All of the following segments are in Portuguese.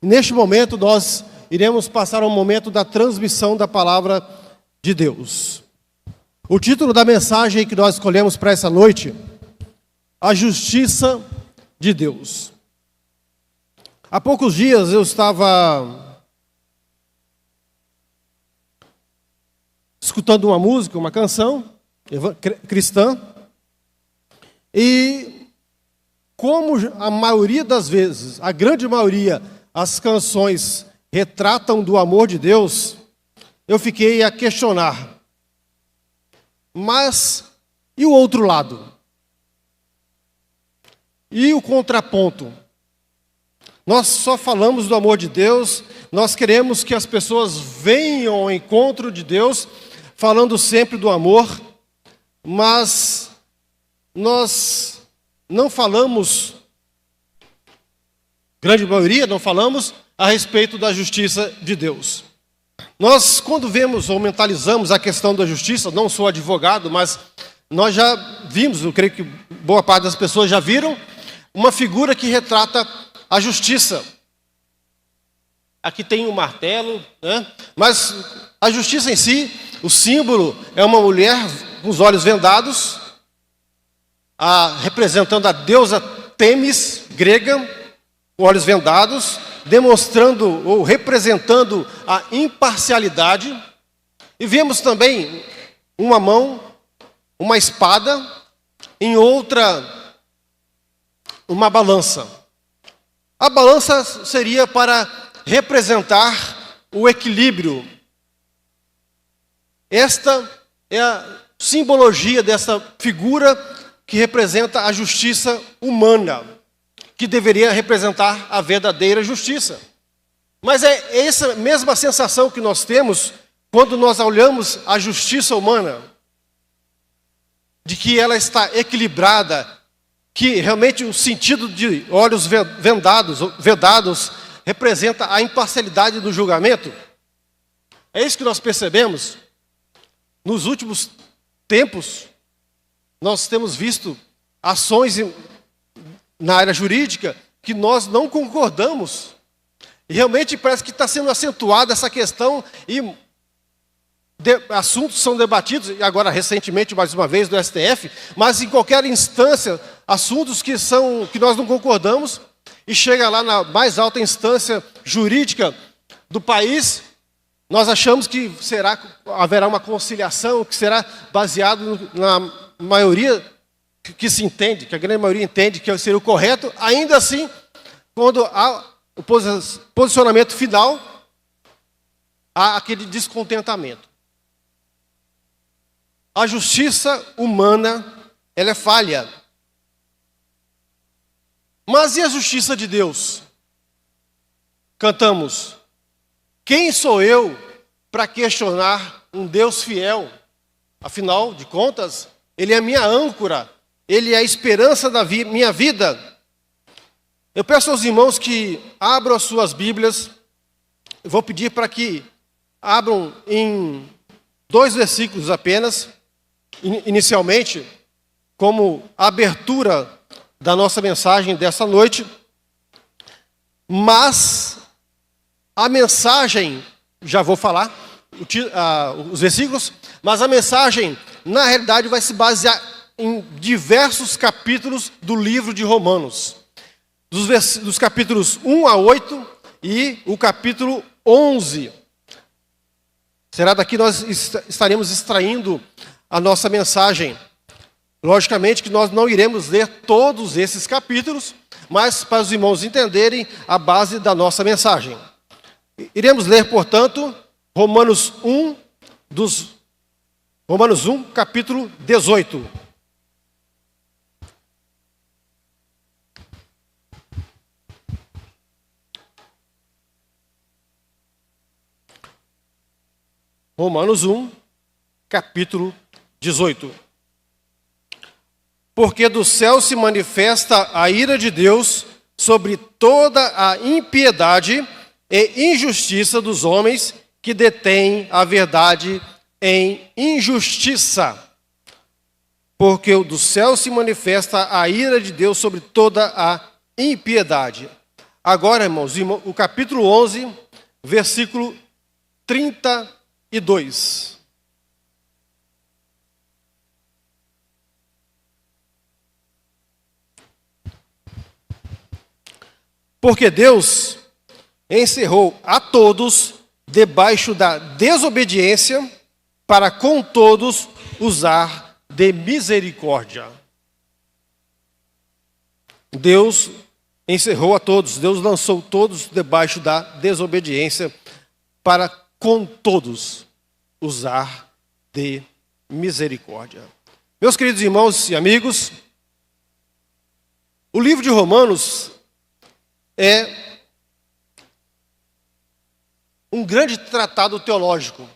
neste momento nós iremos passar ao momento da transmissão da palavra de Deus. O título da mensagem que nós escolhemos para essa noite: A Justiça de Deus. Há poucos dias eu estava escutando uma música, uma canção cristã, e como a maioria das vezes, a grande maioria, as canções retratam do amor de Deus, eu fiquei a questionar. Mas, e o outro lado? E o contraponto? Nós só falamos do amor de Deus, nós queremos que as pessoas venham ao encontro de Deus, falando sempre do amor, mas nós não falamos, grande maioria, não falamos a respeito da justiça de Deus. Nós, quando vemos ou mentalizamos a questão da justiça, não sou advogado, mas nós já vimos, eu creio que boa parte das pessoas já viram, uma figura que retrata a justiça. Aqui tem um martelo, né? Mas a justiça em si, o símbolo é uma mulher com os olhos vendados, representando a deusa Têmis, grega, com olhos vendados, demonstrando ou representando a imparcialidade. E vemos também uma mão, uma espada, em outra, uma balança. A balança seria para representar o equilíbrio. Esta é a simbologia dessa figura que representa a justiça humana, que deveria representar a verdadeira justiça. Mas é essa mesma sensação que nós temos quando nós olhamos a justiça humana, de que ela está equilibrada, que realmente o sentido de olhos vedados representa a imparcialidade do julgamento. É isso que nós percebemos. Nos últimos tempos, nós temos visto ações na área jurídica que nós não concordamos. E realmente parece que está sendo acentuada essa questão e assuntos são debatidos, e agora recentemente, mais uma vez, do STF, mas em qualquer instância, assuntos que nós não concordamos, e chega lá na mais alta instância jurídica do país, nós achamos que haverá uma conciliação, que será baseado na maioria que se entende, que a grande maioria entende que seria o correto. Ainda assim, quando há o posicionamento final, há aquele descontentamento. A justiça humana, ela é falha. Mas e a justiça de Deus? Cantamos: quem sou eu para questionar um Deus fiel? Afinal de contas, Ele é a minha âncora, Ele é a esperança da minha vida. Eu peço aos irmãos que abram as suas Bíblias. Eu vou pedir para que abram em 2 versículos apenas, inicialmente, como abertura da nossa mensagem dessa noite. Mas a mensagem, já vou falar os versículos, mas a mensagem, na realidade, vai se basear em diversos capítulos do livro de Romanos. Dos capítulos 1 a 8 e o capítulo 11. Será daqui nós estaremos extraindo a nossa mensagem. Logicamente que nós não iremos ler todos esses capítulos, mas para os irmãos entenderem a base da nossa mensagem. Iremos ler, portanto, Romanos 1, capítulo 18. Romanos 1, capítulo 18. Porque do céu se manifesta a ira de Deus sobre toda a impiedade e injustiça dos homens que detêm a verdade em injustiça. Porque do céu se manifesta a ira de Deus sobre toda a impiedade. agora, irmãos, o capítulo 11, versículo 32. Porque Deus encerrou a todos debaixo da desobediência, para com todos usar de misericórdia. Deus encerrou a todos, Deus lançou todos debaixo da desobediência, para com todos usar de misericórdia. Meus queridos irmãos e amigos, o livro de Romanos é um grande tratado teológico.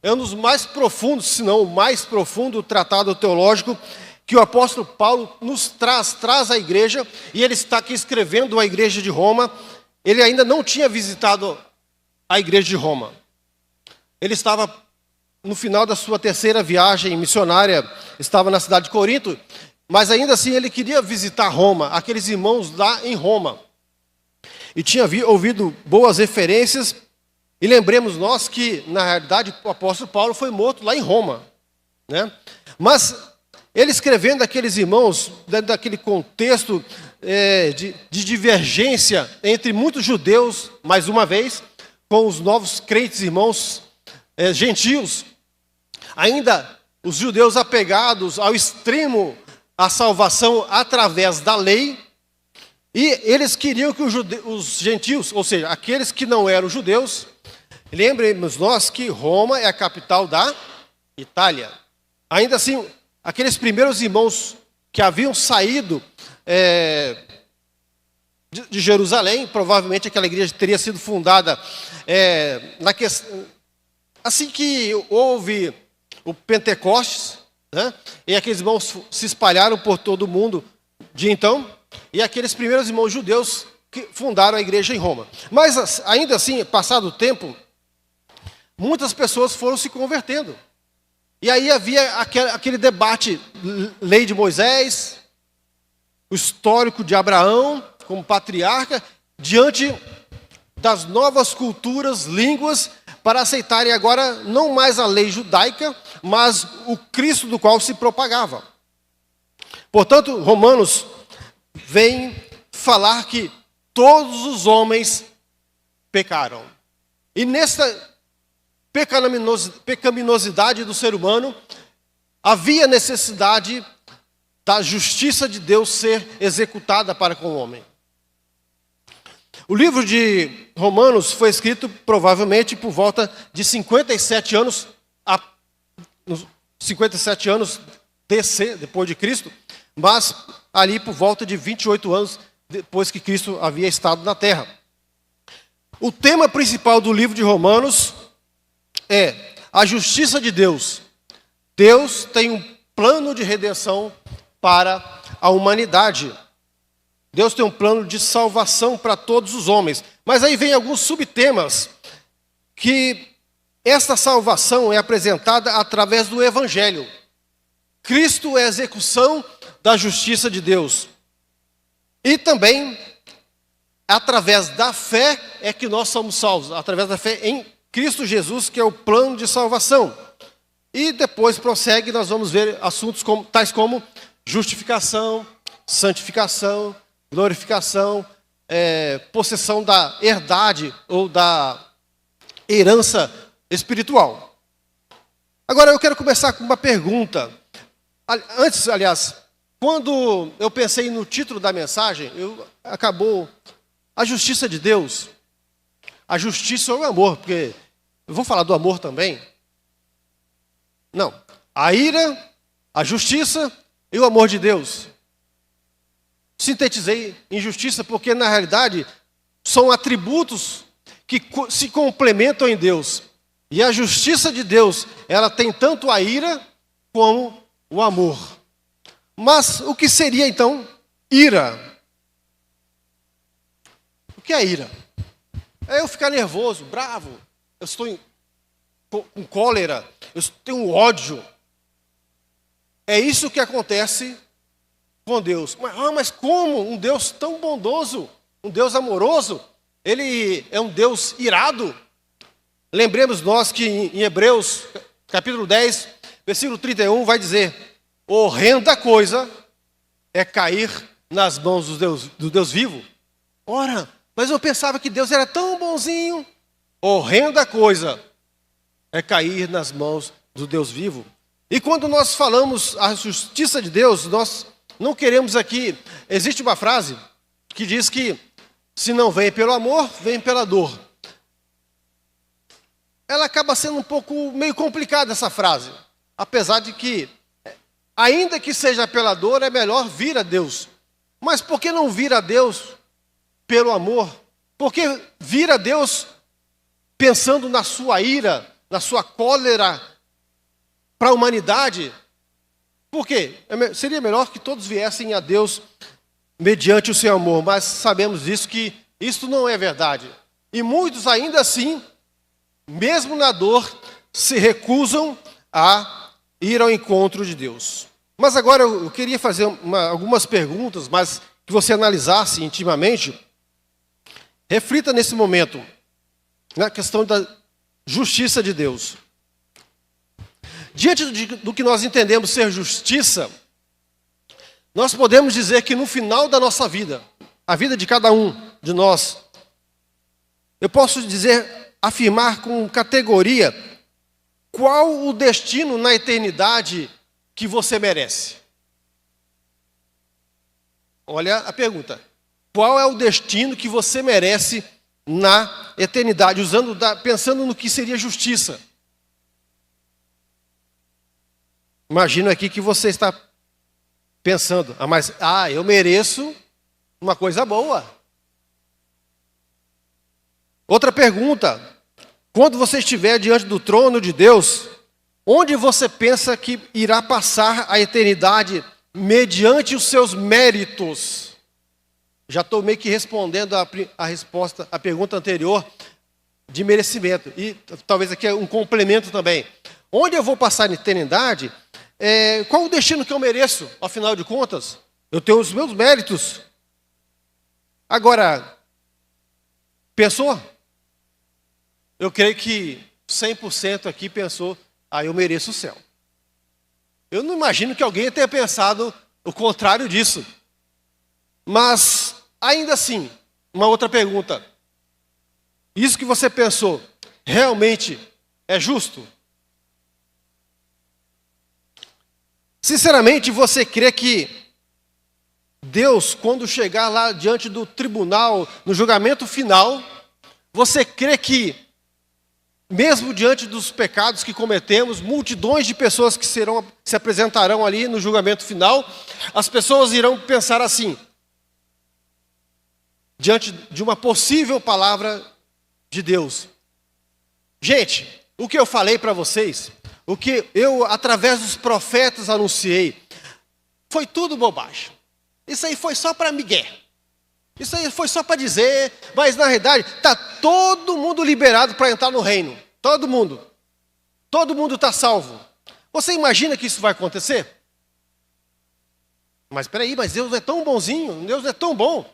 É um dos mais profundos, se não o mais profundo tratado teológico que o apóstolo Paulo nos traz à igreja, e ele está aqui escrevendo à igreja de Roma. Ele ainda não tinha visitado a igreja de Roma. Ele estava no final da sua terceira viagem missionária, estava na cidade de Corinto, mas ainda assim ele queria visitar Roma, aqueles irmãos lá em Roma. E tinha ouvido boas referências, e lembremos nós que, na realidade, o apóstolo Paulo foi morto lá em Roma, né? Mas ele escrevendo aqueles irmãos, dentro daquele contexto de divergência entre muitos judeus, mais uma vez, com os novos crentes irmãos gentios, ainda os judeus apegados ao extremo à salvação através da lei, e eles queriam que os gentios, ou seja, aqueles que não eram judeus, lembremos nós que Roma é a capital da Itália. Ainda assim, aqueles primeiros irmãos que haviam saído de Jerusalém, provavelmente aquela igreja teria sido fundada assim que houve o Pentecostes, né? E aqueles irmãos se espalharam por todo o mundo de então, e aqueles primeiros irmãos judeus que fundaram a igreja em Roma. Mas ainda assim, passado o tempo, muitas pessoas foram se convertendo. E aí havia aquele debate, lei de Moisés, o histórico de Abraão como patriarca, diante das novas culturas, línguas, para aceitarem agora não mais a lei judaica, mas o Cristo do qual se propagava. Portanto, Romanos vem falar que todos os homens pecaram. E nessa pecaminosidade do ser humano, havia necessidade da justiça de Deus ser executada para com o homem. O livro de Romanos foi escrito provavelmente por volta de 57 anos, 57 anos depois de Cristo, mas ali por volta de 28 anos depois que Cristo havia estado na terra. O tema principal do livro de Romanos é a justiça de Deus. Deus tem um plano de redenção para a humanidade. Deus tem um plano de salvação para todos os homens. Mas aí vem alguns subtemas que esta salvação é apresentada através do Evangelho. Cristo é a execução da justiça de Deus. E também, através da fé, é que nós somos salvos. Através da fé em Cristo Jesus, que é o plano de salvação. E depois prossegue, nós vamos ver assuntos tais como justificação, santificação, glorificação, possessão da herdade ou da herança espiritual. Agora eu quero começar com uma pergunta. Antes, aliás, quando eu pensei no título da mensagem, acabou a justiça de Deus. A justiça ou o amor, porque eu vou falar do amor também. Não, a ira, a justiça e o amor de Deus. Sintetizei em justiça porque, na realidade, são atributos que se complementam em Deus. E a justiça de Deus, ela tem tanto a ira como o amor. Mas o que seria, então, ira? O que é ira? É eu ficar nervoso, bravo, eu estou com cólera, eu tenho ódio. É isso que acontece com Deus. Mas como um Deus tão bondoso um Deus amoroso, ele é um Deus irado. Lembremos nós que em Hebreus, capítulo 10, versículo 31, vai dizer: horrenda coisa é cair nas mãos do Deus vivo. Ora, mas eu pensava que Deus era tão bonzinho. Horrenda coisa é cair nas mãos do Deus vivo. E quando nós falamos a justiça de Deus, nós não queremos aqui... Existe uma frase que diz que se não vem pelo amor, vem pela dor. Ela acaba sendo um pouco meio complicada essa frase. Apesar de que, ainda que seja pela dor, é melhor vir a Deus. Mas por que não vir a Deus pelo amor? Por que vir a Deus pensando na sua ira, na sua cólera para a humanidade? Por quê? Seria melhor que todos viessem a Deus mediante o seu amor, mas sabemos disso, que isso não é verdade. E muitos ainda assim, mesmo na dor, se recusam a ir ao encontro de Deus. Mas agora eu queria fazer algumas perguntas, mas que você analisasse intimamente. Reflita nesse momento na questão da justiça de Deus. Diante do que nós entendemos ser justiça, nós podemos dizer que no final da nossa vida, a vida de cada um de nós, eu posso dizer, afirmar com categoria, qual o destino na eternidade que você merece? Olha a pergunta. Qual é o destino que você merece na eternidade, pensando no que seria justiça? Imagino aqui que você está pensando, eu mereço uma coisa boa. Outra pergunta: quando você estiver diante do trono de Deus, onde você pensa que irá passar a eternidade mediante os seus méritos? Já estou meio que respondendo a pergunta anterior de merecimento. E talvez aqui é um complemento também. Onde eu vou passar a eternidade? Qual o destino que eu mereço, afinal de contas? Eu tenho os meus méritos. Agora, pensou? Eu creio que 100% aqui pensou, eu mereço o céu. Eu não imagino que alguém tenha pensado o contrário disso. Mas, ainda assim, uma outra pergunta. Isso que você pensou, realmente é justo? Sinceramente, você crê que Deus, quando chegar lá diante do tribunal, no julgamento final, você crê que, mesmo diante dos pecados que cometemos, multidões de pessoas que se apresentarão ali no julgamento final, as pessoas irão pensar assim, diante de uma possível palavra de Deus: gente, o que eu falei para vocês, o que eu, através dos profetas, anunciei, foi tudo bobagem. Isso aí foi só para migué. Isso aí foi só para dizer, mas na realidade está todo mundo liberado para entrar no reino. Todo mundo. Todo mundo está salvo. Você imagina que isso vai acontecer? Mas espera aí, mas Deus é tão bonzinho, Deus é tão bom.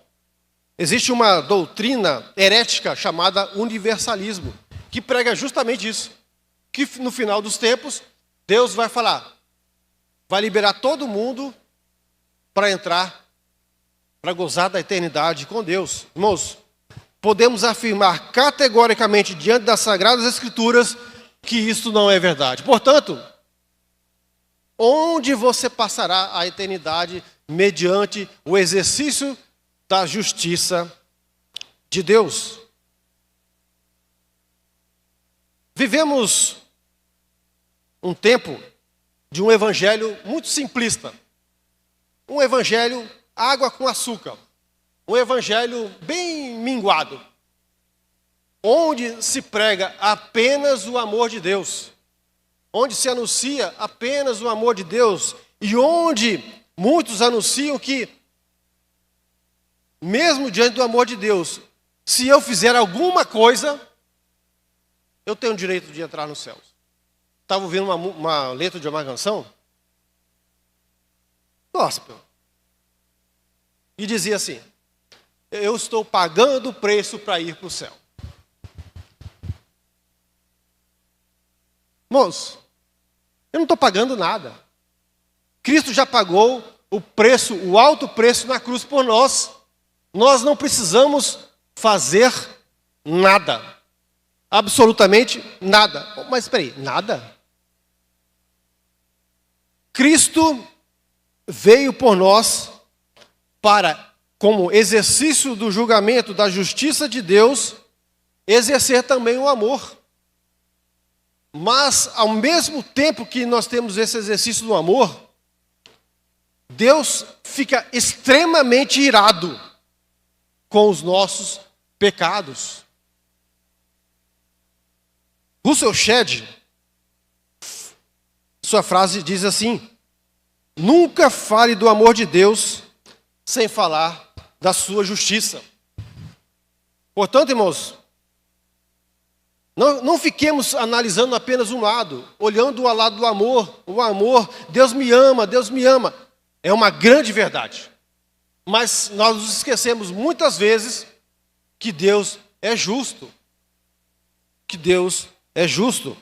Existe uma doutrina herética chamada universalismo, que prega justamente isso. Que no final dos tempos, Deus vai falar, vai liberar todo mundo para entrar, para gozar da eternidade com Deus. Irmãos, podemos afirmar categoricamente diante das Sagradas Escrituras que isso não é verdade. Portanto, onde você passará a eternidade mediante o exercício da justiça de Deus? Vivemos um tempo de um evangelho muito simplista. Um evangelho água com açúcar. Um evangelho bem minguado. Onde se prega apenas o amor de Deus. Onde se anuncia apenas o amor de Deus. E onde muitos anunciam que, mesmo diante do amor de Deus, se eu fizer alguma coisa, eu tenho o direito de entrar nos céus. Estava ouvindo uma letra de uma canção, gospel, e dizia assim: eu estou pagando o preço para ir para o céu. Irmãos, eu não estou pagando nada. Cristo já pagou o preço, o alto preço na cruz por nós. Nós não precisamos fazer nada. Absolutamente nada. Mas espera aí, nada? Cristo veio por nós para, como exercício do julgamento da justiça de Deus, exercer também o amor. Mas, ao mesmo tempo que nós temos esse exercício do amor, Deus fica extremamente irado com os nossos pecados. Russell Shedd, sua frase diz assim: nunca fale do amor de Deus sem falar da sua justiça. Portanto, irmãos, não fiquemos analisando apenas um lado, olhando o lado do amor. O amor, Deus me ama, Deus me ama. É uma grande verdade. Mas nós nos esquecemos muitas vezes que Deus é justo. Que Deus é justo.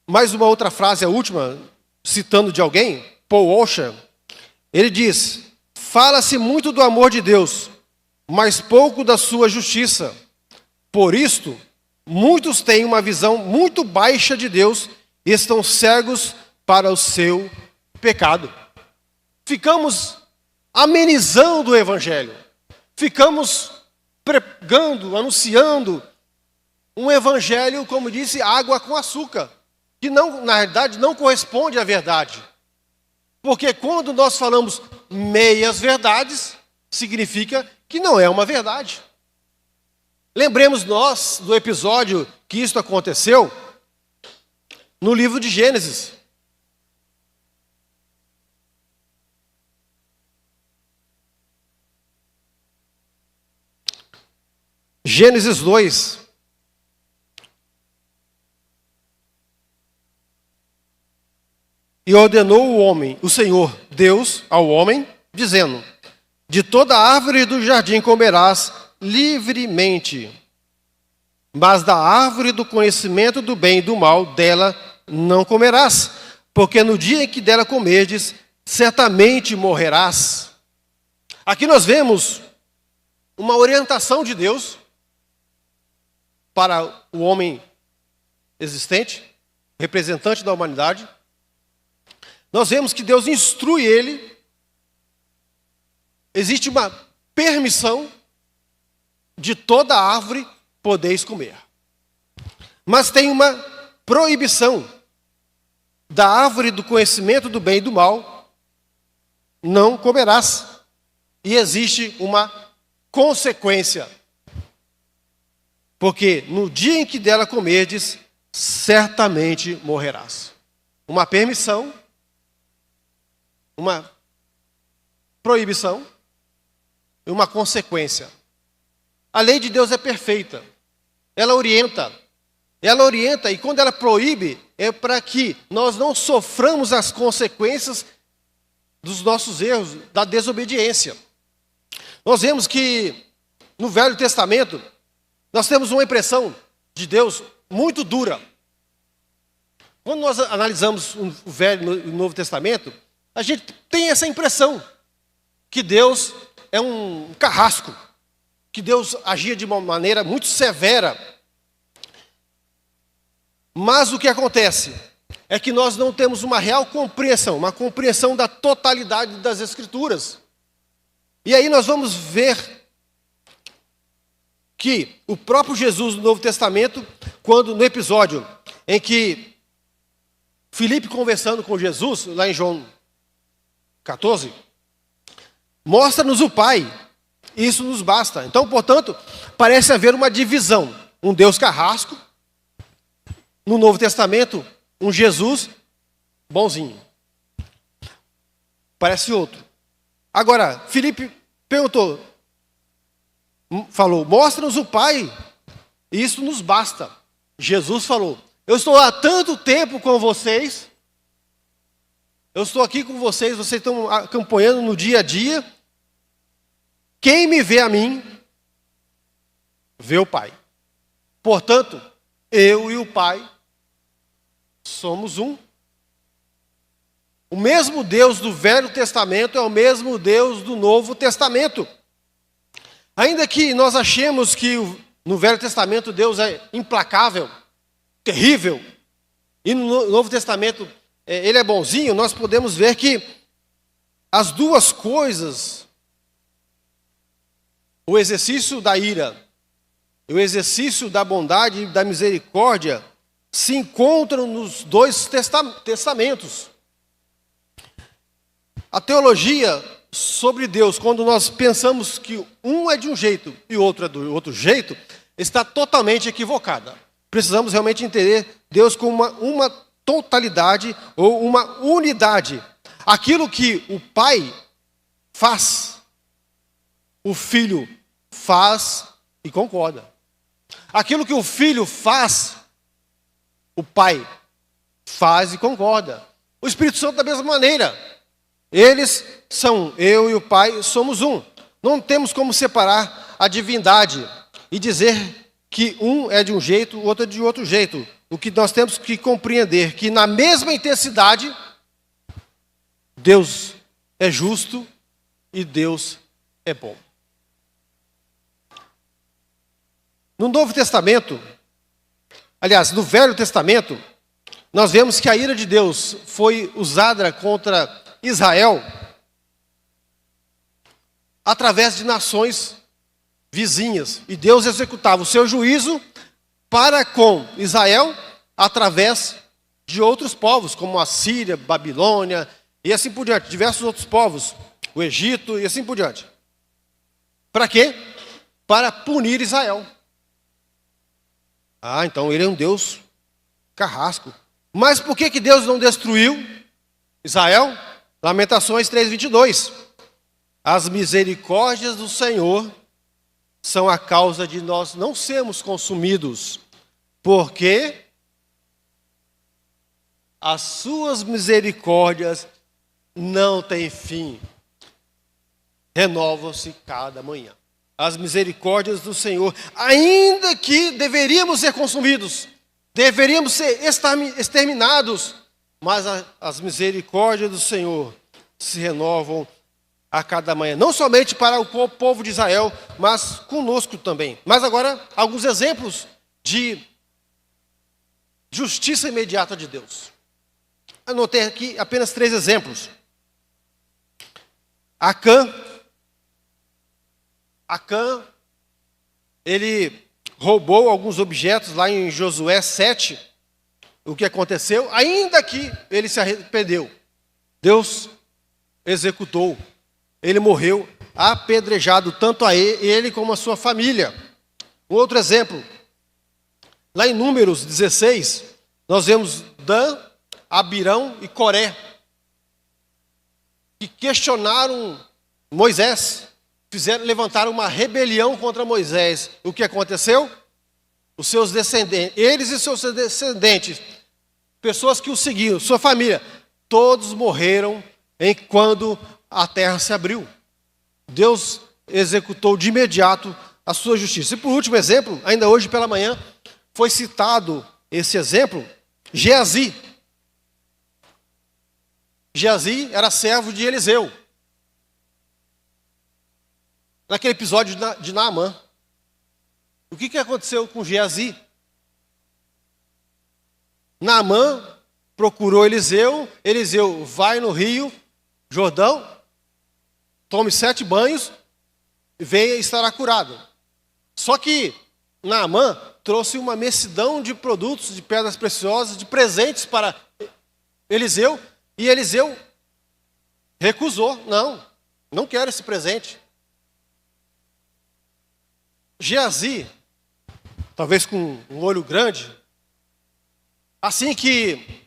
Mais uma outra frase, a última, citando de alguém, Paul Washer, ele diz: fala-se muito do amor de Deus, mas pouco da sua justiça. Por isto, muitos têm uma visão muito baixa de Deus e estão cegos para o seu pecado. Ficamos amenizando o Evangelho. Ficamos pregando, anunciando um Evangelho, como disse, água com açúcar, que não, na realidade não corresponde à verdade. Porque quando nós falamos meias verdades, significa que não é uma verdade. Lembremos nós do episódio que isto aconteceu no livro de Gênesis. Gênesis 2. E ordenou o homem, o Senhor Deus ao homem, dizendo: de toda árvore do jardim comerás livremente, mas da árvore do conhecimento do bem e do mal, dela não comerás, porque no dia em que dela comerdes, certamente morrerás. Aqui nós vemos uma orientação de Deus para o homem existente, representante da humanidade. Nós vemos que Deus instrui ele, existe uma permissão de toda árvore podeis comer. Mas tem uma proibição: da árvore do conhecimento do bem e do mal não comerás. E existe uma consequência. Porque no dia em que dela comerdes, certamente morrerás. Uma permissão, uma proibição e uma consequência. A lei de Deus é perfeita. Ela orienta. E quando ela proíbe, é para que nós não soframos as consequências dos nossos erros, da desobediência. Nós vemos que no Velho Testamento, nós temos uma impressão de Deus muito dura. Quando nós analisamos o Velho e o Novo Testamento, a gente tem essa impressão que Deus é um carrasco, que Deus agia de uma maneira muito severa. Mas o que acontece é que nós não temos uma real compreensão, uma compreensão da totalidade das Escrituras. E aí nós vamos ver que o próprio Jesus no Novo Testamento, quando no episódio em que Filipe conversando com Jesus, lá em João 14, mostra-nos o Pai. Isso nos basta. Então, portanto, parece haver uma divisão. Um Deus carrasco, no Novo Testamento, um Jesus bonzinho. Parece outro. Agora, Filipe falou, mostra-nos o Pai, e isso nos basta. Jesus falou, eu estou há tanto tempo com vocês, eu estou aqui com vocês, vocês estão acompanhando no dia a dia, Quem me vê a mim, vê o Pai. Portanto, eu e o Pai somos um. O mesmo Deus do Velho Testamento é o mesmo Deus do Novo Testamento. Ainda que nós achemos que no Velho Testamento Deus é implacável, terrível, e no Novo Testamento ele é bonzinho, nós podemos ver que as duas coisas, o exercício da ira e o exercício da bondade e da misericórdia, se encontram nos dois testamentos. A teologia sobre Deus, quando nós pensamos que um é de um jeito e o outro é do outro jeito, está totalmente equivocada. Precisamos realmente entender Deus como uma totalidade ou uma unidade. Aquilo que o Pai faz, o Filho faz e concorda. Aquilo que o Filho faz, o Pai faz e concorda. O Espírito Santo da mesma maneira. Eles são, eu e o Pai somos um. Não temos como separar a divindade e dizer que um é de um jeito, o outro é de outro jeito. O que nós temos que compreender que na mesma intensidade, Deus é justo e Deus é bom. No Novo Testamento, aliás, no Velho Testamento, nós vemos que a ira de Deus foi usada contra Israel através de nações vizinhas. E Deus executava o seu juízo para com Israel através de outros povos, como a Síria, Babilônia e assim por diante, diversos outros povos, o Egito e assim por diante. Para quê? Para punir Israel. Ah, então ele é um Deus carrasco. Mas por que Deus não destruiu Israel? Lamentações 3:22. As misericórdias do Senhor são a causa de nós não sermos consumidos, porque as suas misericórdias não têm fim, renovam-se cada manhã. As misericórdias do Senhor, ainda que deveríamos ser consumidos, deveríamos ser exterminados, mas as misericórdias do Senhor se renovam a cada manhã. Não somente para o povo de Israel, mas conosco também. Mas agora, alguns exemplos de justiça imediata de Deus. Anotei aqui apenas 3 exemplos. Acã, ele roubou alguns objetos lá em Josué 7. O que aconteceu? Ainda que ele se arrependeu, Deus executou. Ele morreu apedrejado, tanto a ele como a sua família. Um outro exemplo. Lá em Números 16, nós vemos Dan, Abirão e Coré, que questionaram Moisés, levantaram uma rebelião contra Moisés. O que aconteceu? Os seus descendentes, eles e seus descendentes, pessoas que o seguiam, sua família, todos morreram quando a terra se abriu. Deus executou de imediato a sua justiça. E por último exemplo, ainda hoje pela manhã, foi citado esse exemplo, Geazi. Geazi era servo de Eliseu. Naquele episódio de Naamã. O que aconteceu com Geazi? Naamã procurou Eliseu, Eliseu vai no rio Jordão, tome 7 banhos, venha e estará curado. Só que Naamã trouxe uma imensidão de produtos, de pedras preciosas, de presentes para Eliseu, e Eliseu recusou. Não quero esse presente. Geazi, talvez com um olho grande, assim que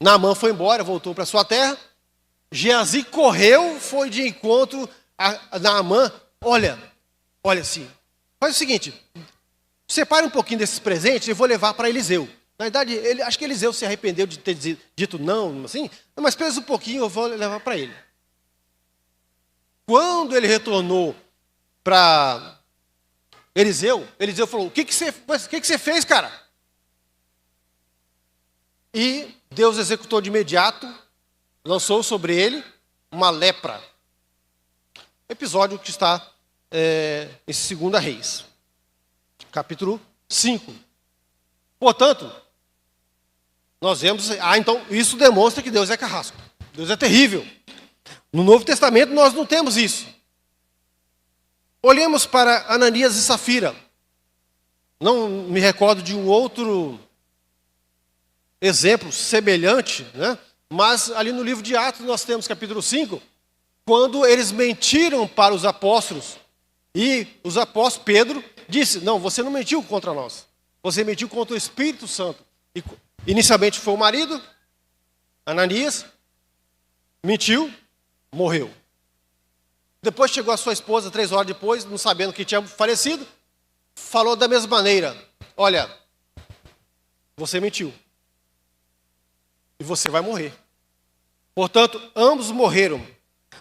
Naamã foi embora, voltou para sua terra, Geazi correu, foi de encontro a Naamã. Olha assim, faz o seguinte, separe um pouquinho desses presentes e eu vou levar para Eliseu. Na verdade, acho que Eliseu se arrependeu de ter dito não, assim, mas pensa um pouquinho, eu vou levar para ele. Quando ele retornou para Eliseu, Eliseu falou: o que você fez, cara? E Deus executou de imediato, lançou sobre ele uma lepra. Episódio que está em 2 Reis, capítulo 5. Portanto, nós vemos, então isso demonstra que Deus é carrasco. Deus é terrível. No Novo Testamento nós não temos isso. Olhemos para Ananias e Safira. Não me recordo de um outro exemplo semelhante, né? Mas ali no livro de Atos nós temos capítulo 5, quando eles mentiram para os apóstolos. E os apóstolos, Pedro, disse: não, você não mentiu contra nós. Você mentiu contra o Espírito Santo. E, inicialmente foi o marido, Ananias, mentiu, morreu. Depois chegou a sua esposa 3 horas depois, não sabendo que tinha falecido, falou da mesma maneira: olha, você mentiu. E você vai morrer. Portanto, ambos morreram.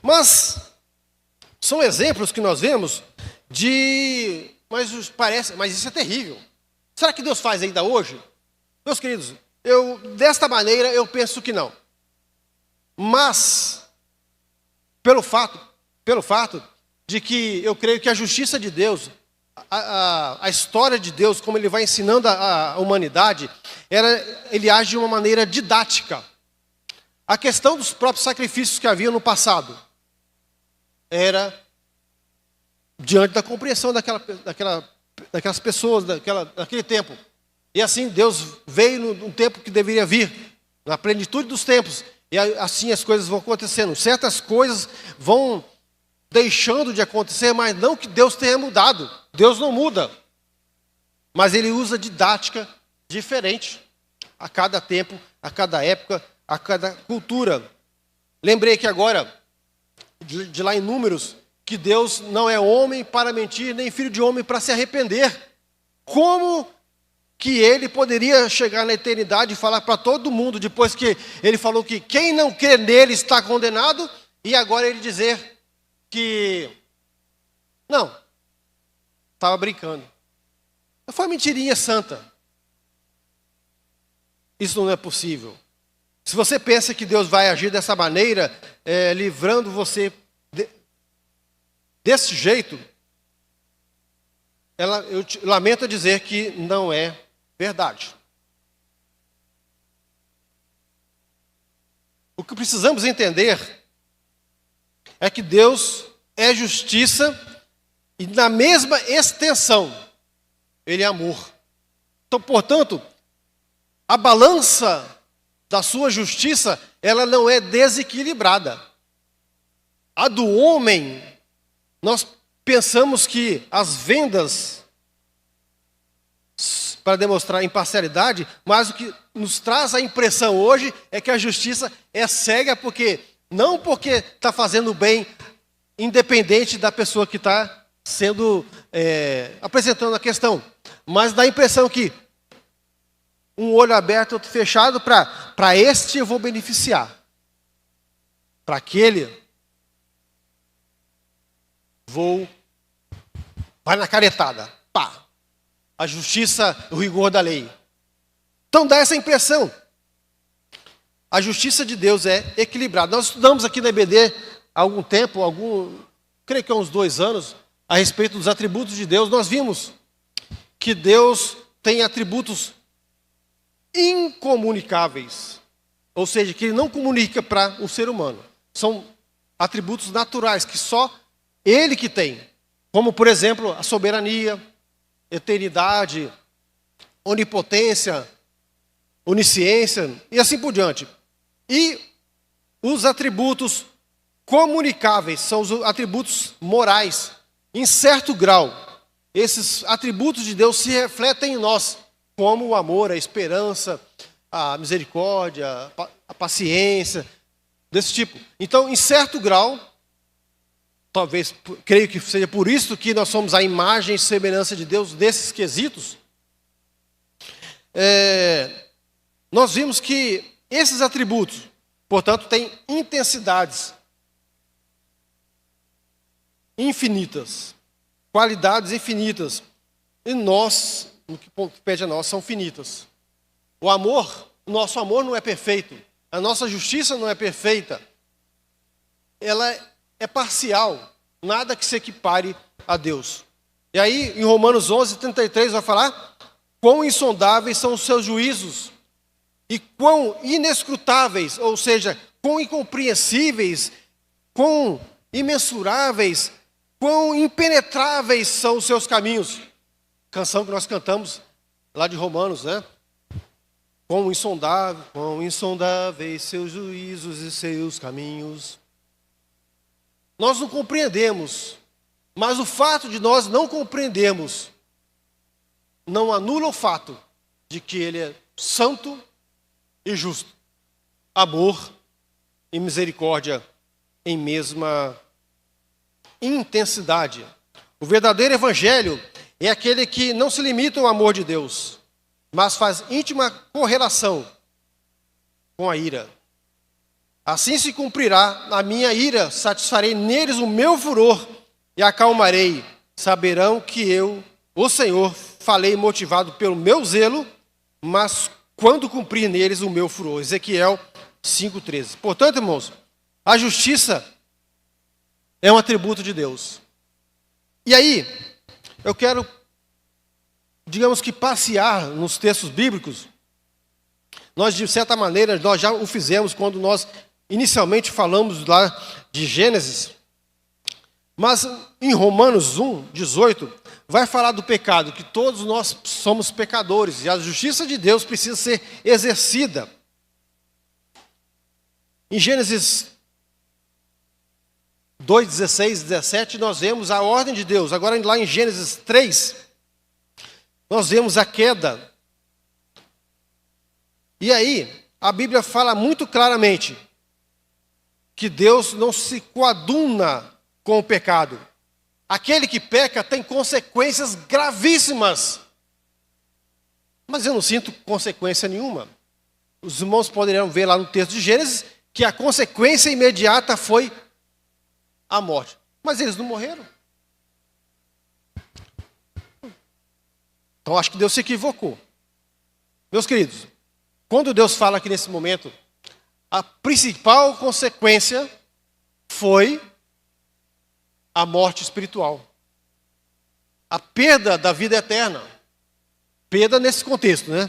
Mas são exemplos que nós vemos de... Mas isso é terrível. Será que Deus faz ainda hoje? Meus queridos, desta maneira eu penso que não. Mas, pelo fato de que eu creio que a justiça de Deus, a história de Deus, como Ele vai ensinando a humanidade, Ele age de uma maneira didática. A questão dos próprios sacrifícios que havia no passado era diante da compreensão daquelas pessoas, daquele tempo. E assim Deus veio num tempo que deveria vir, na plenitude dos tempos. E assim as coisas vão acontecendo. Certas coisas vão deixando de acontecer, mas não que Deus tenha mudado. Deus não muda. Mas Ele usa didática diferente a cada tempo, a cada época, a cada cultura. Lembrei que agora, de lá em Números, que Deus não é homem para mentir, nem filho de homem para se arrepender. Como que Ele poderia chegar na eternidade e falar para todo mundo, depois que Ele falou que quem não crê nele está condenado, e agora Ele dizer que não, estava brincando. Foi uma mentirinha santa. Isso não é possível. Se você pensa que Deus vai agir dessa maneira, livrando você desse jeito, eu lamento dizer que não é verdade. O que precisamos entender é que Deus é justiça e na mesma extensão Ele é amor. Então, portanto, a balança da sua justiça, ela não é desequilibrada. A do homem, nós pensamos que as vendas, para demonstrar imparcialidade, mas o que nos traz a impressão hoje é que a justiça é cega, não porque está fazendo bem, independente da pessoa que está sendo apresentando a questão, mas dá a impressão que um olho aberto e outro fechado, para este eu vou beneficiar. Para aquele, vai na caretada. Pá! A justiça, o rigor da lei. Então dá essa impressão. A justiça de Deus é equilibrada. Nós estudamos aqui na EBD há algum tempo, creio que há uns 2 anos, a respeito dos atributos de Deus. Nós vimos que Deus tem atributos incomunicáveis, ou seja, que Ele não comunica para o ser humano. São atributos naturais que só Ele que tem, como por exemplo a soberania, eternidade, onipotência, onisciência e assim por diante. E os atributos comunicáveis são os atributos morais. Em certo grau, esses atributos de Deus se refletem em nós, como o amor, a esperança, a misericórdia, a paciência, desse tipo. Então, em certo grau, talvez, creio que seja por isso que nós somos a imagem e semelhança de Deus desses quesitos, nós vimos que esses atributos, portanto, têm intensidades infinitas, qualidades infinitas. E nós, no que compete a nós, são finitas. O nosso amor não é perfeito. A nossa justiça não é perfeita. Ela é parcial. Nada que se equipare a Deus. E aí, em Romanos 11:33, vai falar: quão insondáveis são os seus juízos, e quão inescrutáveis, ou seja, quão incompreensíveis, quão imensuráveis, quão impenetráveis são os seus caminhos. Canção que nós cantamos lá de Romanos, né? Quão insondáveis seus juízos e seus caminhos. Nós não compreendemos, mas o fato de nós não compreendermos não anula o fato de que Ele é santo e justo, amor e misericórdia em mesma intensidade. O verdadeiro evangelho é aquele que não se limita ao amor de Deus, mas faz íntima correlação com a ira. Assim se cumprirá a minha ira, satisfarei neles o meu furor e acalmarei. Saberão que eu, o Senhor, falei motivado pelo meu zelo, mas quando cumprir neles o meu furor. Ezequiel 5:13. Portanto, irmãos, a justiça é um atributo de Deus. E aí, eu quero, digamos que, passear nos textos bíblicos. Nós, de certa maneira, nós já o fizemos quando nós inicialmente falamos lá de Gênesis. Mas em Romanos 1:18, vai falar do pecado, que todos nós somos pecadores, e a justiça de Deus precisa ser exercida. Em Gênesis 2:16 e 17, nós vemos a ordem de Deus. Agora, lá em Gênesis 3, nós vemos a queda. E aí, a Bíblia fala muito claramente que Deus não se coaduna com o pecado. Aquele que peca tem consequências gravíssimas. Mas eu não sinto consequência nenhuma. Os irmãos poderiam ver lá no texto de Gênesis que a consequência imediata foi a morte. Mas eles não morreram. Então acho que Deus se equivocou. Meus queridos, quando Deus fala aqui nesse momento, a principal consequência foi a morte espiritual. A perda da vida eterna. Perda nesse contexto, né?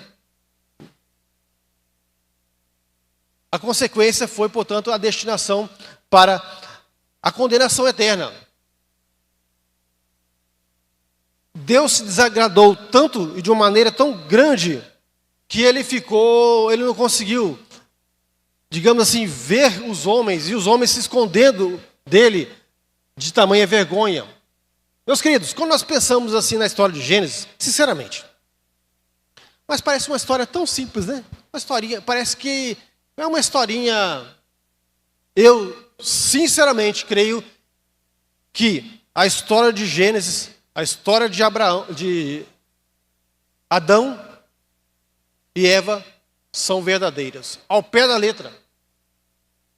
A consequência foi, portanto, a destinação para a condenação eterna. Deus se desagradou tanto e de uma maneira tão grande que ele não conseguiu, digamos assim, ver os homens, e os homens se escondendo dele de tamanha vergonha. Meus queridos, quando nós pensamos assim na história de Gênesis, sinceramente, mas parece uma história tão simples, né? Uma historinha, parece que é uma historinha. Eu, sinceramente, creio que a história de Gênesis, a história de Adão e Eva são verdadeiras, ao pé da letra.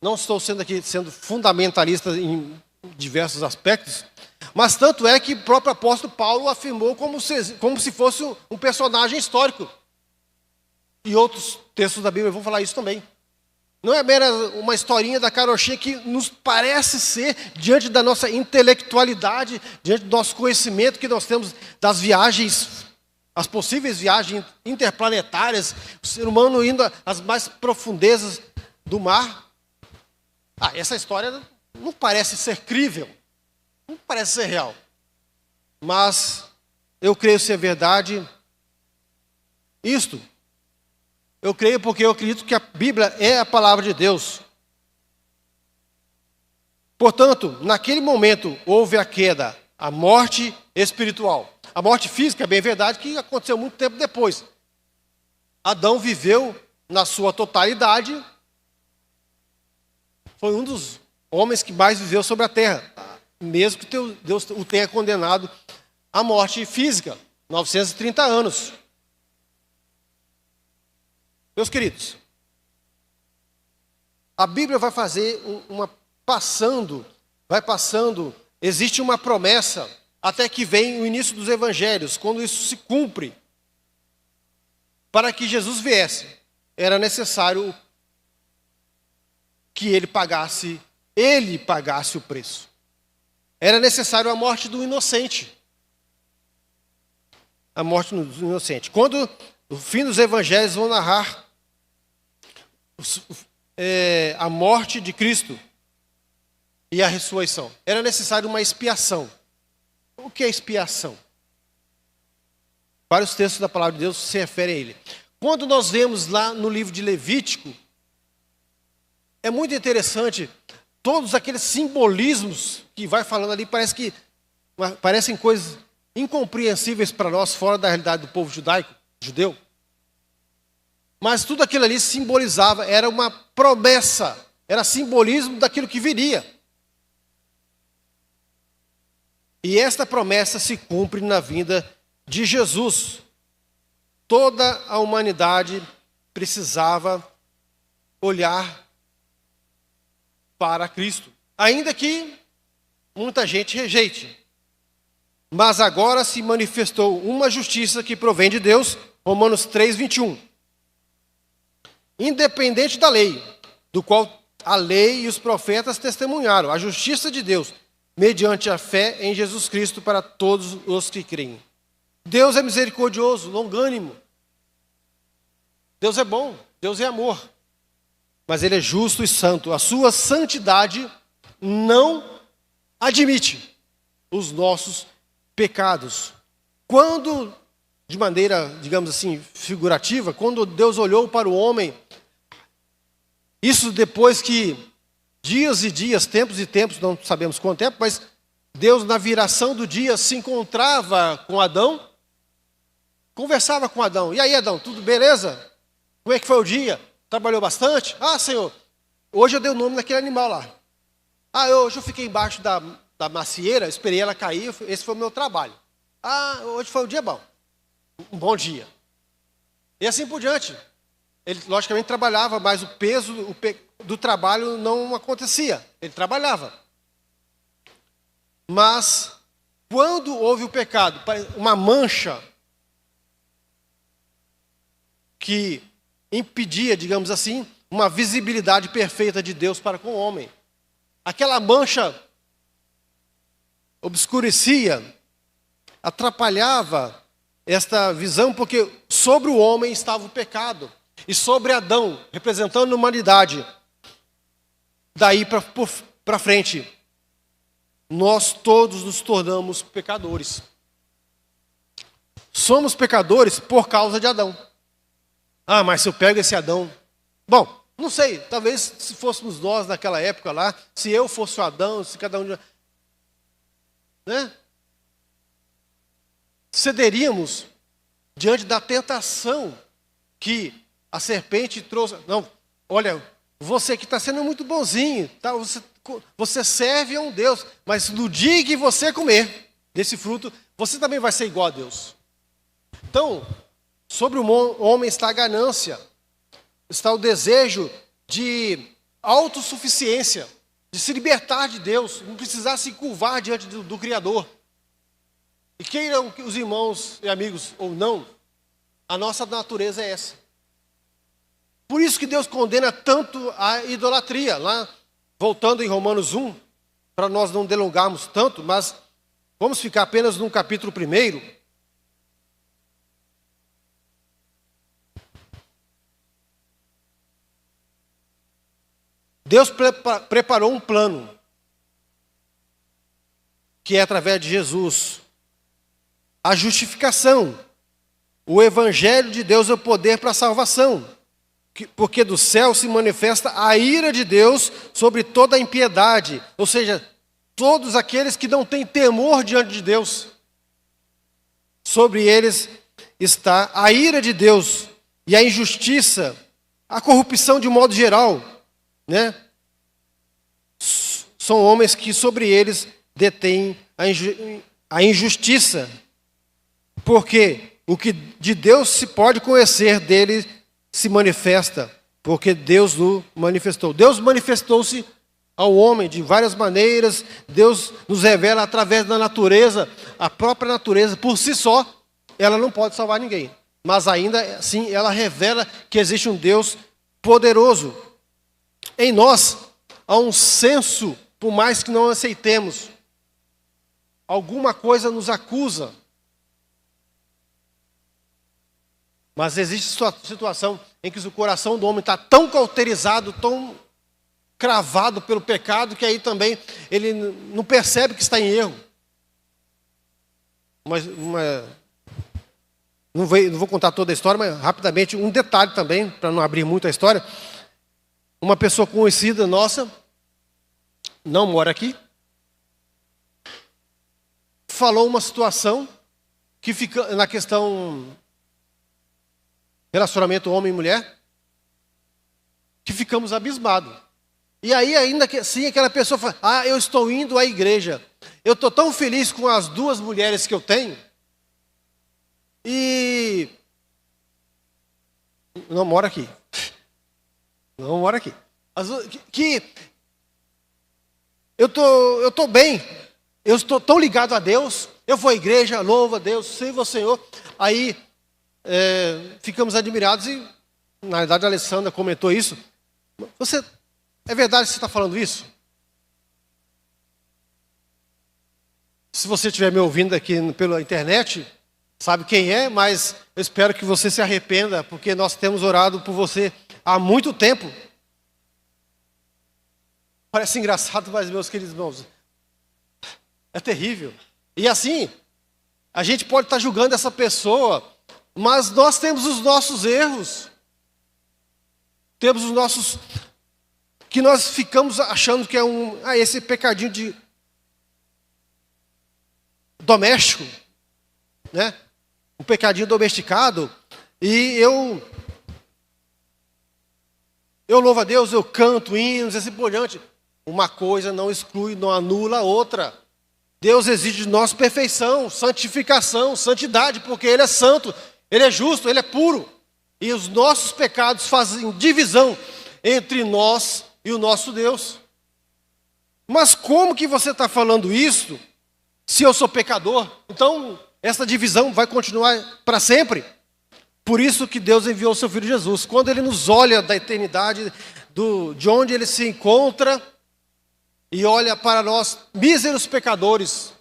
Não estou sendo fundamentalista em diversos aspectos, mas tanto é que o próprio apóstolo Paulo afirmou como se fosse um personagem histórico. E outros textos da Bíblia vão falar isso também. Não é mera uma historinha da carochinha que nos parece ser, diante da nossa intelectualidade, diante do nosso conhecimento que nós temos das viagens, as possíveis viagens interplanetárias, o ser humano indo às mais profundezas do mar. Essa história não parece ser crível, não parece ser real. Mas eu creio ser verdade isto. Eu creio porque eu acredito que a Bíblia é a palavra de Deus. Portanto, naquele momento houve a queda, a morte espiritual. A morte física, é bem verdade, que aconteceu muito tempo depois. Adão viveu na sua totalidade. Foi um dos homens que mais viveu sobre a terra. Mesmo que Deus o tenha condenado à morte física. 930 anos. Meus queridos, a Bíblia vai fazer vai passando existe uma promessa até que vem o início dos evangelhos. Quando isso se cumpre, para que Jesus viesse, era necessário que ele pagasse o preço. Era necessário a morte do inocente. A morte do inocente. Quando o fim dos evangelhos vão narrar a morte de Cristo e a ressurreição, era necessário uma expiação. O que é expiação? Vários textos da palavra de Deus se referem a ele. Quando nós vemos lá no livro de Levítico, é muito interessante todos aqueles simbolismos que vai falando ali, parecem coisas incompreensíveis para nós, fora da realidade do povo judeu. Mas tudo aquilo ali simbolizava, era uma promessa, era simbolismo daquilo que viria. E esta promessa se cumpre na vinda de Jesus. Toda a humanidade precisava olhar para Cristo, ainda que muita gente rejeite. Mas agora se manifestou uma justiça que provém de Deus, Romanos 3:21. Independente da lei, do qual a lei e os profetas testemunharam, a justiça de Deus, mediante a fé em Jesus Cristo para todos os que creem. Deus é misericordioso, longânimo. Deus é bom, Deus é amor. Mas Ele é justo e santo. A sua santidade não admite os nossos pecados. Quando, de maneira, digamos assim, figurativa, quando Deus olhou para o homem, isso depois que dias e dias, tempos e tempos, não sabemos quanto tempo, mas Deus na viração do dia se encontrava com Adão, conversava com Adão. E aí, Adão, tudo beleza? Como é que foi o dia? Trabalhou bastante? Ah, Senhor, hoje eu dei o nome daquele animal lá. Ah, hoje eu fiquei embaixo da macieira, esperei ela cair, esse foi o meu trabalho. Ah, hoje foi um dia bom. Um bom dia. E assim por diante. Ele, logicamente, trabalhava, mas o peso do trabalho não acontecia. Ele trabalhava. Mas, quando houve o pecado, uma mancha que impedia, digamos assim, uma visibilidade perfeita de Deus para com o homem. Aquela mancha obscurecia, atrapalhava esta visão, porque sobre o homem estava o pecado. E sobre Adão, representando a humanidade, daí para frente, nós todos nos tornamos pecadores. Somos pecadores por causa de Adão. Ah, mas se eu pego esse Adão... Bom, não sei, talvez se fôssemos nós naquela época lá, se eu fosse o Adão, se cada um... Né? Cederíamos diante da tentação que a serpente trouxe. Não, olha, você que está sendo muito bonzinho, tá? Você serve a um Deus, mas no dia que você comer desse fruto, você também vai ser igual a Deus. Então, sobre o homem está a ganância, está o desejo de autossuficiência, de se libertar de Deus, não precisar se curvar diante do Criador. E queiram os irmãos e amigos ou não, a nossa natureza é essa. Por isso que Deus condena tanto a idolatria. Lá, voltando em Romanos 1, para nós não delongarmos tanto, mas vamos ficar apenas no capítulo 1. Deus preparou um plano, que é através de Jesus. A justificação, o evangelho de Deus é o poder para a salvação. Porque do céu se manifesta a ira de Deus sobre toda a impiedade. Ou seja, todos aqueles que não têm temor diante de Deus. Sobre eles está a ira de Deus e a injustiça, a corrupção de modo geral. Né? São homens que sobre eles detêm a injustiça. Porque o que de Deus se pode conhecer dele se manifesta, porque Deus o manifestou. Deus manifestou-se ao homem de várias maneiras. Deus nos revela através da natureza. A própria natureza, por si só, ela não pode salvar ninguém. Mas ainda assim, ela revela que existe um Deus poderoso. Em nós, há um senso, por mais que não aceitemos, alguma coisa nos acusa. Mas existe situação em que o coração do homem está tão cauterizado, tão cravado pelo pecado, que aí também ele não percebe que está em erro. Não vou contar toda a história, mas rapidamente, um detalhe também, para não abrir muito a história. Uma pessoa conhecida nossa, não mora aqui, falou uma situação que fica na questão relacionamento homem e mulher, que ficamos abismados. E aí ainda que assim, aquela pessoa fala, eu estou indo à igreja, eu estou tão feliz com as 2 mulheres que eu tenho, e não mora aqui. Não mora aqui. Que eu estou bem, eu estou tão ligado a Deus, eu vou à igreja, louvo a Deus, sirvo ao Senhor. Aí ficamos admirados e, na verdade, a Alessandra comentou isso. É verdade que você está falando isso? Se você estiver me ouvindo aqui pela internet, sabe quem é, mas eu espero que você se arrependa, porque nós temos orado por você há muito tempo. Parece engraçado, mas, meus queridos irmãos, é terrível. E assim, a gente pode estar julgando essa pessoa, mas nós temos os nossos erros. Temos os nossos... que nós ficamos achando que é esse pecadinho de doméstico, né? Um pecadinho domesticado. E eu louvo a Deus, eu canto hinos, assim por diante. Uma coisa não exclui, não anula a outra. Deus exige de nós perfeição, santificação, santidade, porque Ele é santo, Ele é justo, Ele é puro. E os nossos pecados fazem divisão entre nós e o nosso Deus. Mas como que você está falando isso se eu sou pecador? Então, essa divisão vai continuar para sempre. Por isso que Deus enviou o seu Filho Jesus. Quando Ele nos olha da eternidade, de onde Ele se encontra, e olha para nós, míseros pecadores,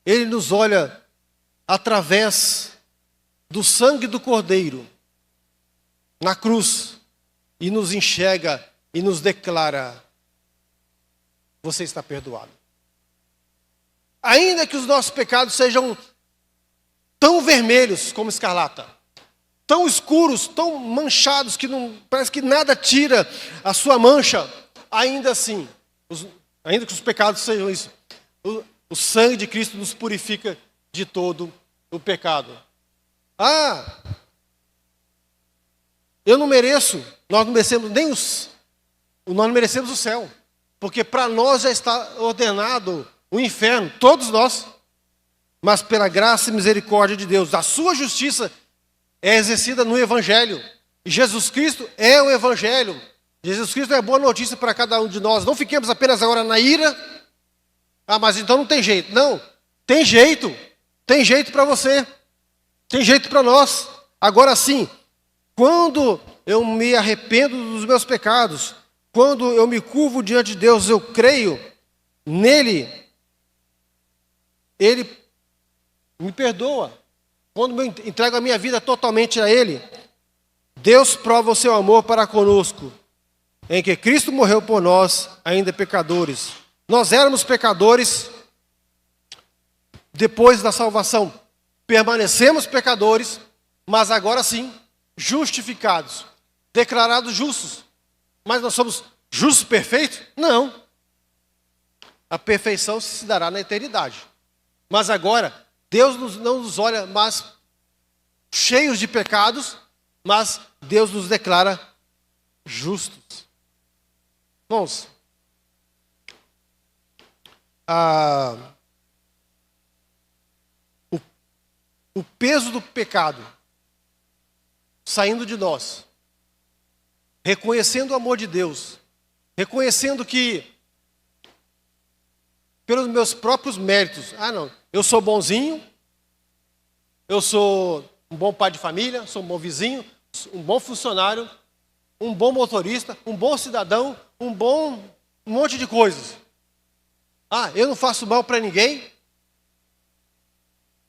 Ele nos olha através do sangue do Cordeiro, na cruz, e nos enxerga e nos declara, você está perdoado. Ainda que os nossos pecados sejam tão vermelhos como escarlata, tão escuros, tão manchados, que não parece que nada tira a sua mancha, ainda assim, ainda que os pecados sejam isso, o sangue de Cristo nos purifica de todo o pecado. Eu não mereço, nós não merecemos nós não merecemos o céu, porque para nós já está ordenado o inferno, todos nós, mas pela graça e misericórdia de Deus, a sua justiça é exercida no Evangelho, e Jesus Cristo é o Evangelho. Jesus Cristo é boa notícia para cada um de nós. Não fiquemos apenas agora na ira. Mas então não tem jeito. Não, tem jeito. Tem jeito para você. Tem jeito para nós. Agora sim, quando eu me arrependo dos meus pecados, quando eu me curvo diante de Deus, eu creio nele, Ele me perdoa. Quando eu entrego a minha vida totalmente a Ele, Deus prova o seu amor para conosco, em que Cristo morreu por nós, ainda pecadores. Nós éramos pecadores, depois da salvação, permanecemos pecadores, mas agora sim, justificados, declarados justos. Mas nós somos justos perfeitos? Não. A perfeição se dará na eternidade. Mas agora, Deus não nos olha mais cheios de pecados, mas Deus nos declara justos. Irmãos, o peso do pecado saindo de nós, reconhecendo o amor de Deus reconhecendo que, pelos meus próprios méritos, não, eu sou bonzinho, eu sou um bom pai de família, sou um bom vizinho, um bom funcionário, um bom motorista, um bom cidadão, um monte de coisas. Eu não faço mal para ninguém.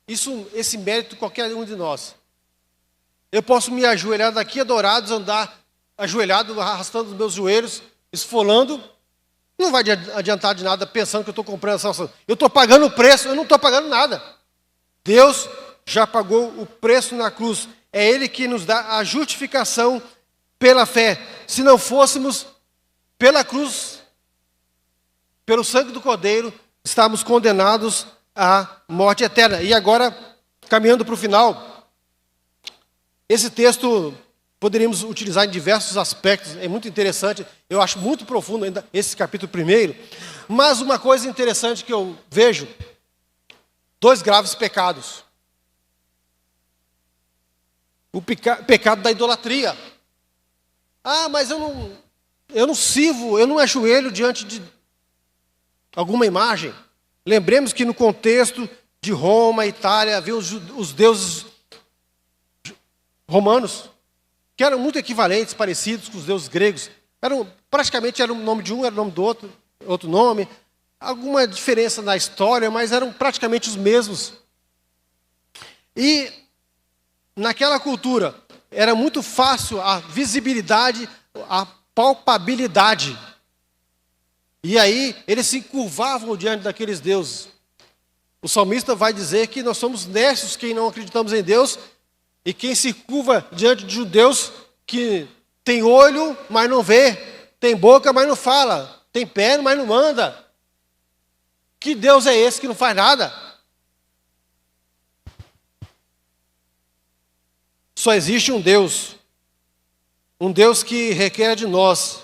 Esse mérito qualquer um de nós. Eu posso me ajoelhar daqui adorados, andar ajoelhado, arrastando os meus joelhos, esfolando. Não vai adiantar de nada pensando que eu estou comprando a salvação. Eu estou pagando o preço, eu não estou pagando nada. Deus já pagou o preço na cruz. É Ele que nos dá a justificação pela fé. Se não fôssemos pela cruz, pelo sangue do Cordeiro, estávamos condenados à morte eterna. E agora, caminhando para o final, esse texto poderíamos utilizar em diversos aspectos, é muito interessante, eu acho muito profundo ainda esse capítulo 1, mas uma coisa interessante que eu vejo, 2 graves pecados. O pecado da idolatria. Mas eu não sirvo, eu não ajoelho diante de alguma imagem. Lembremos que no contexto de Roma, Itália, havia os deuses romanos, que eram muito equivalentes, parecidos com os deuses gregos. Praticamente era o nome de um, era o nome do outro nome. Alguma diferença na história, mas eram praticamente os mesmos. E naquela cultura, era muito fácil a visibilidade, a palpabilidade. E aí, eles se curvavam diante daqueles deuses. O salmista vai dizer que nós somos necios quem não acreditamos em Deus, e quem se curva diante de um Deus que tem olho, mas não vê, tem boca, mas não fala, tem pé, mas não anda. Que Deus é esse que não faz nada? Só existe um Deus que requer de nós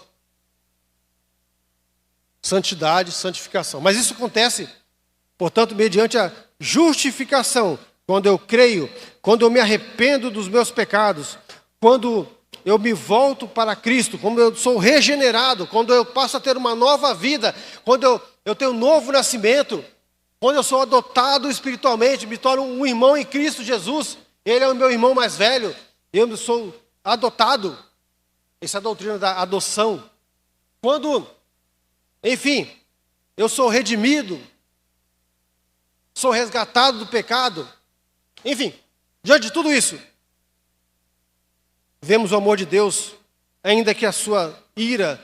santidade, santificação. Mas isso acontece, portanto, mediante a justificação, quando eu creio, quando eu me arrependo dos meus pecados, quando eu me volto para Cristo, quando eu sou regenerado, quando eu passo a ter uma nova vida, quando eu tenho um novo nascimento, quando eu sou adotado espiritualmente, me torno um irmão em Cristo Jesus, Ele é o meu irmão mais velho, eu sou adotado, essa é a doutrina da adoção. Quando, enfim, eu sou redimido, sou resgatado do pecado, enfim, diante de tudo isso, vemos o amor de Deus, ainda que a sua ira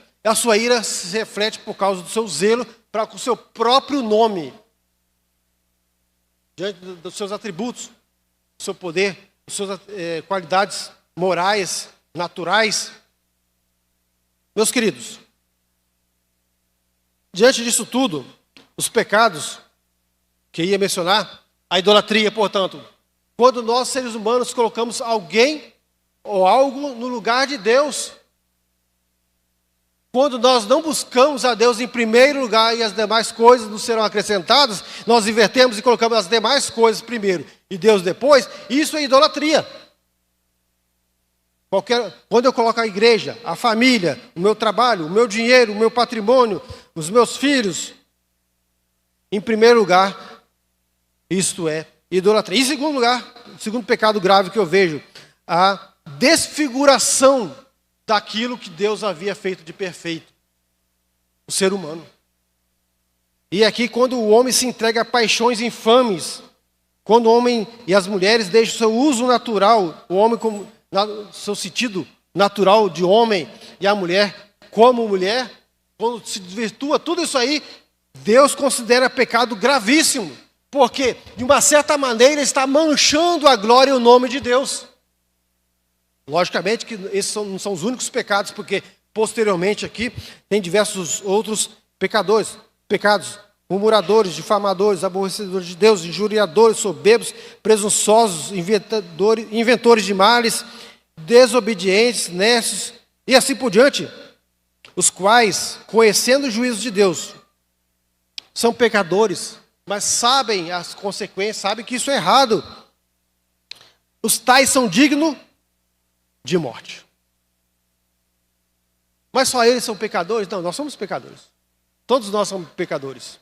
se reflete por causa do seu zelo para com o seu próprio nome, diante dos seus atributos, do seu poder, das suas qualidades morais, naturais. Meus queridos, diante disso tudo, os pecados que ia mencionar, a idolatria, portanto, quando nós, seres humanos, colocamos alguém ou algo no lugar de Deus, quando nós não buscamos a Deus em primeiro lugar e as demais coisas nos serão acrescentadas, nós invertemos e colocamos as demais coisas primeiro e Deus depois, isso é idolatria. Quando eu coloco a igreja, a família, o meu trabalho, o meu dinheiro, o meu patrimônio, os meus filhos, em primeiro lugar, isto é idolatria. Em segundo lugar, o segundo pecado grave que eu vejo, a desfiguração daquilo que Deus havia feito de perfeito, o ser humano. E aqui, quando o homem se entrega a paixões infames, quando o homem e as mulheres deixam o seu uso natural, o homem como seu sentido natural de homem e a mulher como mulher, quando se desvirtua tudo isso aí, Deus considera pecado gravíssimo, porque de uma certa maneira está manchando a glória e o nome de Deus. Logicamente que esses não são os únicos pecados, porque posteriormente aqui tem diversos outros pecados, murmuradores, difamadores, aborrecedores de Deus, injuriadores, soberbos, presunçosos, inventores de males, desobedientes, nécios e assim por diante, os quais, conhecendo o juízo de Deus, são pecadores, mas sabem as consequências, sabem que isso é errado. Os tais são dignos de morte. Mas só eles são pecadores? Não, nós somos pecadores. Todos nós somos pecadores.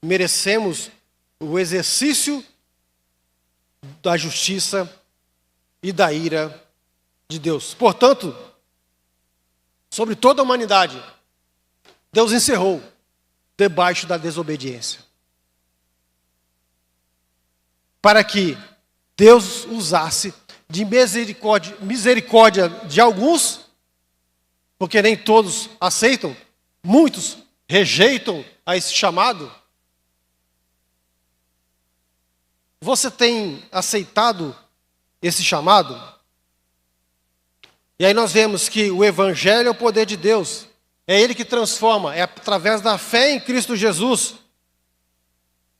Merecemos o exercício da justiça e da ira de Deus. Portanto, sobre toda a humanidade, Deus encerrou debaixo da desobediência. Para que Deus usasse de misericórdia de alguns, porque nem todos aceitam, muitos rejeitam a esse chamado. Você tem aceitado esse chamado? E aí nós vemos que o Evangelho é o poder de Deus. É Ele que transforma. É através da fé em Cristo Jesus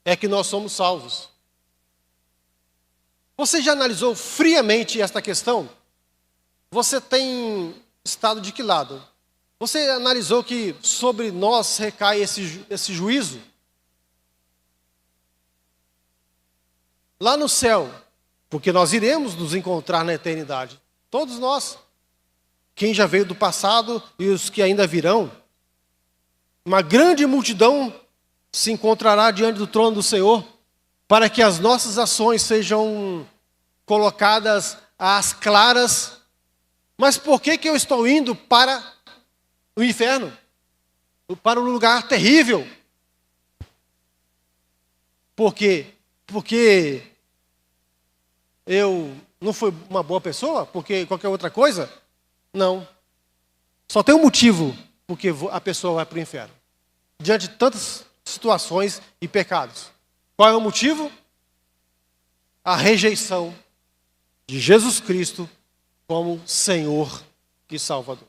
é que nós somos salvos. Você já analisou friamente esta questão? Você tem estado de que lado? Você analisou que sobre nós recai esse juízo? Lá no céu, porque nós iremos nos encontrar na eternidade. Todos nós. Quem já veio do passado e os que ainda virão. Uma grande multidão se encontrará diante do trono do Senhor, para que as nossas ações sejam colocadas às claras. Mas por que eu estou indo para o inferno? Para um lugar terrível? Por quê? Porque eu não fui uma boa pessoa? Porque qualquer outra coisa? Não. Só tem um motivo porque a pessoa vai para o inferno. Diante de tantas situações e pecados. Qual é o motivo? A rejeição de Jesus Cristo como Senhor e Salvador.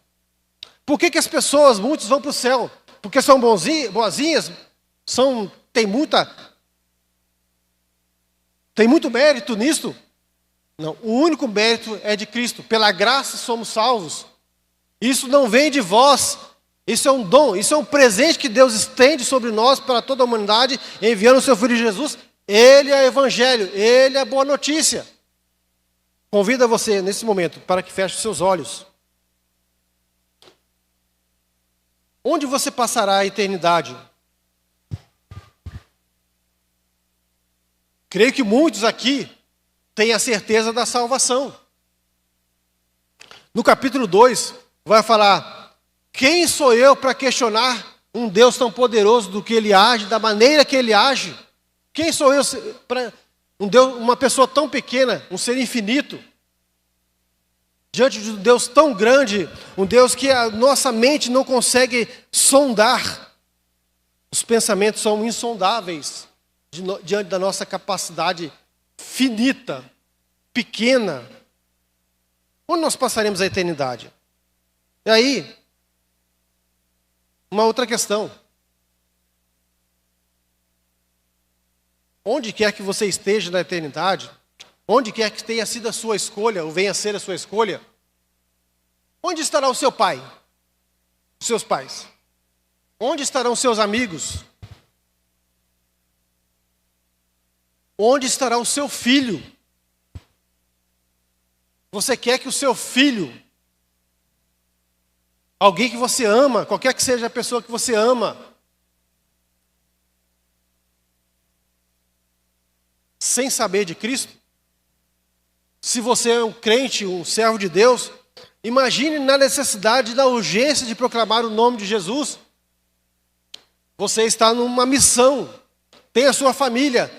Por que as pessoas, muitos vão para o céu? Porque são boazinhas? Tem muito mérito nisto? Não, o único mérito é de Cristo. Pela graça somos salvos. Isso não vem de vós. Isso é um dom, isso é um presente que Deus estende sobre nós, para toda a humanidade, enviando o seu Filho Jesus. Ele é o Evangelho, Ele é a boa notícia. Convido você, nesse momento, para que feche os seus olhos. Onde você passará a eternidade? Creio que muitos aqui têm a certeza da salvação. No capítulo 2, vai falar: quem sou eu para questionar um Deus tão poderoso do que Ele age, da maneira que Ele age? Quem sou eu para uma pessoa tão pequena, um ser infinito, diante de um Deus tão grande, um Deus que a nossa mente não consegue sondar? Os pensamentos são insondáveis diante da nossa capacidade finita, pequena. Onde nós passaremos a eternidade? E aí, uma outra questão. Onde quer que você esteja na eternidade, onde quer que tenha sido a sua escolha, ou venha a ser a sua escolha, onde estará o seu pai? Os seus pais? Onde estarão seus amigos? Onde estará o seu filho? Você quer que o seu filho, alguém que você ama, qualquer que seja a pessoa que você ama, sem saber de Cristo? Se você é um crente, um servo de Deus, imagine na necessidade, na urgência de proclamar o nome de Jesus. Você está numa missão, tem a sua família.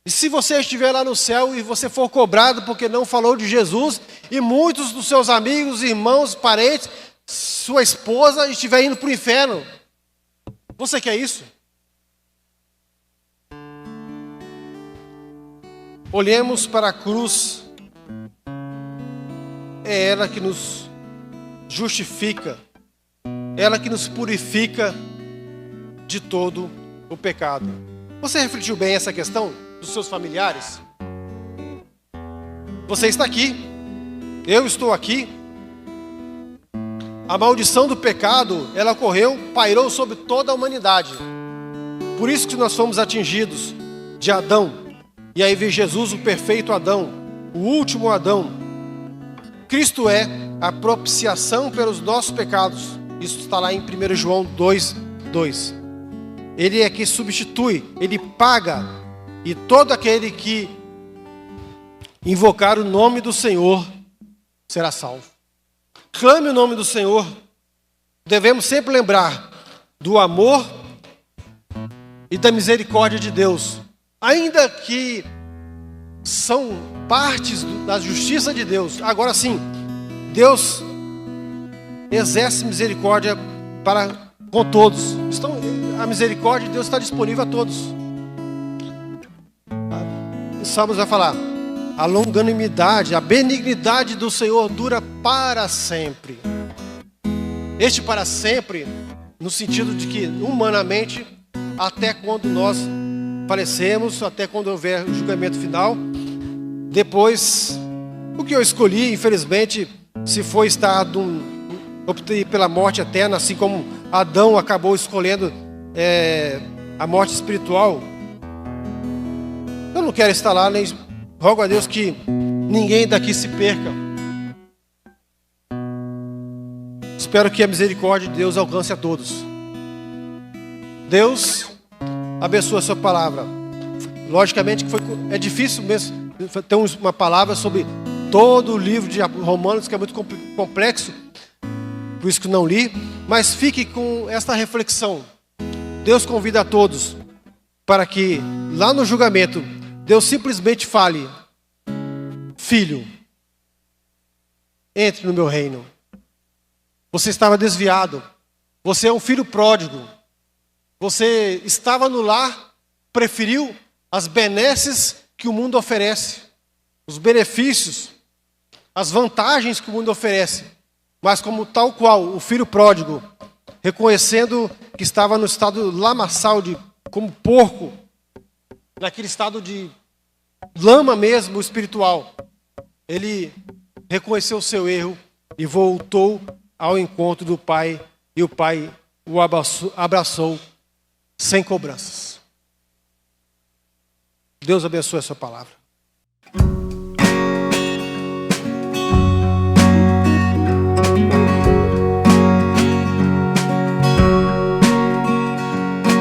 E se você estiver lá no céu e você for cobrado porque não falou de Jesus, e muitos dos seus amigos, irmãos, parentes, sua esposa estiver indo para o inferno, você quer isso? Olhemos para a cruz. É ela que nos justifica, ela que nos purifica de todo o pecado. Você refletiu bem essa questão dos seus familiares? Você está aqui, eu estou aqui. A maldição do pecado, ela ocorreu, pairou sobre toda a humanidade. Por isso que nós fomos atingidos de Adão. E aí vem Jesus, o perfeito Adão, o último Adão. Cristo é a propiciação pelos nossos pecados. Isso está lá em 1 João 2:2. Ele é que substitui, ele paga, e todo aquele que invocar o nome do Senhor será salvo. Clame o nome do Senhor. Devemos sempre lembrar do amor e da misericórdia de Deus, ainda que são partes da justiça de Deus. Agora sim, Deus exerce misericórdia com todos. A misericórdia de Deus está disponível a todos. Em Salmos vai falar: a longanimidade, a benignidade do Senhor dura para sempre. Este para sempre, no sentido de que, humanamente, até quando nós falecemos, até quando houver o julgamento final. Depois, o que eu escolhi, infelizmente, se for optei pela morte eterna, assim como Adão acabou escolhendo a morte espiritual. Eu não quero estar lá, nem rogo a Deus que ninguém daqui se perca. Espero que a misericórdia de Deus alcance a todos. Deus abençoe a sua palavra. Logicamente que é difícil mesmo ter uma palavra sobre todo o livro de Romanos, que é muito complexo, por isso que não li, mas fique com esta reflexão. Deus convida a todos para que lá no julgamento Deus simplesmente fale: filho, entre no meu reino. Você estava desviado, você é um filho pródigo, você estava no lar, preferiu as benesses que o mundo oferece, os benefícios, as vantagens que o mundo oferece, mas como tal qual o filho pródigo, reconhecendo que estava no estado lamaçal, como porco, naquele estado de lama mesmo espiritual, ele reconheceu o seu erro e voltou ao encontro do Pai, e o Pai o abraçou sem cobranças. Deus abençoe a sua palavra.